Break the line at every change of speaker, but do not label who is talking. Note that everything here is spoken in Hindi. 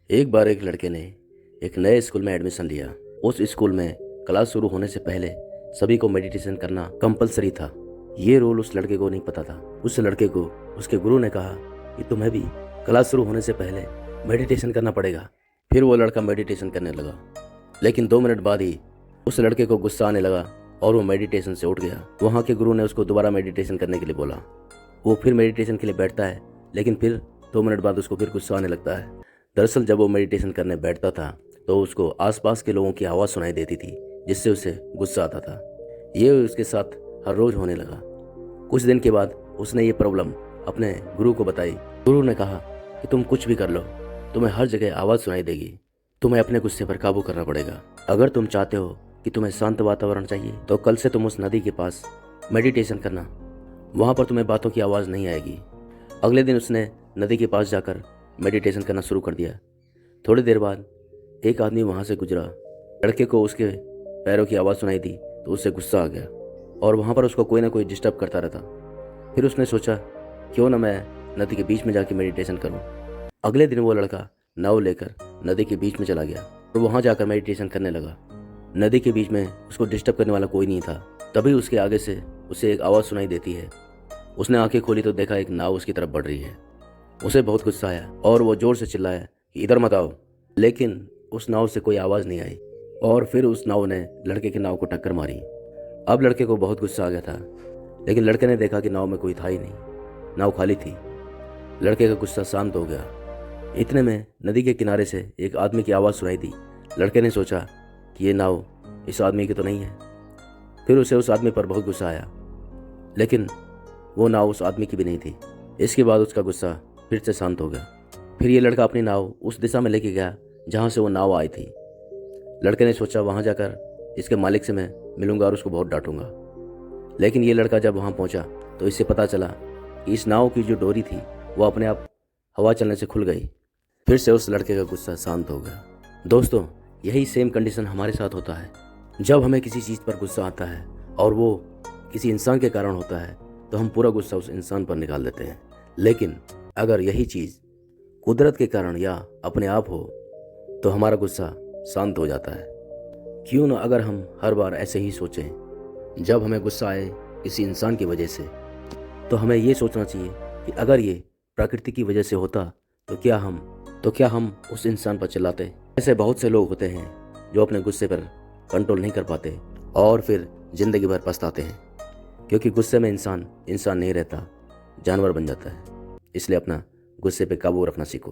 एक बार एक लड़के ने एक नए स्कूल में एडमिशन लिया। उस स्कूल में क्लास शुरू होने से पहले सभी को मेडिटेशन करना कंपलसरी था। ये रूल उस लड़के को नहीं पता था। उस लड़के को उसके गुरु ने कहा कि तुम्हें भी क्लास शुरू होने से पहले मेडिटेशन करना पड़ेगा। फिर वो लड़का मेडिटेशन करने लगा, लेकिन 2 मिनट बाद ही उस लड़के को गुस्सा आने लगा और वो मेडिटेशन से उठ गया। वहाँ के गुरु ने उसको दोबारा मेडिटेशन करने के लिए बोला। वो फिर मेडिटेशन के लिए बैठता है, लेकिन फिर 2 मिनट बाद उसको फिर गुस्सा आने लगता है। दरअसल जब वो मेडिटेशन करने बैठता था तो उसको आसपास के लोगों की आवाज़ सुनाई देती थी, जिससे उसे गुस्सा आता था। ये उसके साथ हर रोज होने लगा। कुछ दिन के बाद उसने ये प्रॉब्लम अपने गुरु को बताई। गुरु ने कहा कि तुम कुछ भी कर लो, तुम्हें हर जगह आवाज़ सुनाई देगी। तुम्हें अपने गुस्से पर काबू करना पड़ेगा। अगर तुम चाहते हो कि तुम्हें शांत वातावरण चाहिए तो कल से तुम उस नदी के पास मेडिटेशन करना। वहाँ पर तुम्हें बातों की आवाज़ नहीं आएगी। अगले दिन उसने नदी के पास जाकर मेडिटेशन करना शुरू कर दिया। थोड़ी देर बाद एक आदमी वहाँ से गुजरा। लड़के को उसके पैरों की आवाज़ सुनाई दी तो उससे गुस्सा आ गया और वहाँ पर उसको कोई ना कोई डिस्टर्ब करता रहता। फिर उसने सोचा क्यों ना मैं नदी के बीच में जाके मेडिटेशन करूँ। अगले दिन वो लड़का नाव लेकर नदी के बीच में चला गया और वहाँ जाकर मेडिटेशन करने लगा। नदी के बीच में उसको डिस्टर्ब करने वाला कोई नहीं था। तभी उसके आगे से उसे एक आवाज़ सुनाई देती है। उसने आंखें खोली तो देखा एक नाव उसकी तरफ बढ़ रही है। उसे बहुत गुस्सा आया और वो जोर से चिल्लाया कि इधर मत आओ, लेकिन उस नाव से कोई आवाज़ नहीं आई और फिर उस नाव ने लड़के की नाव को टक्कर मारी। अब लड़के को बहुत गुस्सा आ गया था, लेकिन लड़के ने देखा कि नाव में कोई था ही नहीं, नाव खाली थी। लड़के का गुस्सा शांत हो गया। इतने में नदी के किनारे से एक आदमी की आवाज़ सुनाई दी। लड़के ने सोचा कि ये नाव इस आदमी की तो नहीं है। फिर उसे उस आदमी पर बहुत गुस्सा आया, लेकिन वो नाव उस आदमी की भी नहीं थी। इसके बाद उसका गुस्सा फिर से शांत हो गया। फिर ये लड़का अपनी नाव उस दिशा में लेके गया जहाँ से वो नाव आई थी। लड़के ने सोचा वहाँ जाकर इसके मालिक से मैं मिलूंगा और उसको बहुत डांटूंगा। लेकिन ये लड़का जब वहाँ पहुँचा तो इससे पता चला कि इस नाव की जो डोरी थी वो अपने आप हवा चलने से खुल गई। फिर से उस लड़के का गुस्सा शांत हो गया। दोस्तों, यही सेम कंडीशन हमारे साथ होता है। जब हमें किसी चीज़ पर गुस्सा आता है और वो किसी इंसान के कारण होता है तो हम पूरा गुस्सा उस इंसान पर निकाल देते हैं। लेकिन अगर यही चीज़ कुदरत के कारण या अपने आप हो तो हमारा गुस्सा शांत हो जाता है। क्यों ना अगर हम हर बार ऐसे ही सोचें, जब हमें गुस्सा आए किसी इंसान की वजह से तो हमें ये सोचना चाहिए कि अगर ये प्रकृति की वजह से होता तो क्या हम उस इंसान पर चिल्लाते। ऐसे बहुत से लोग होते हैं जो अपने गुस्से पर कंट्रोल नहीं कर पाते और फिर ज़िंदगी भर पछताते हैं, क्योंकि गुस्से में इंसान नहीं रहता, जानवर बन जाता है। इसलिए अपना गुस्से पे काबू रखना सीखो।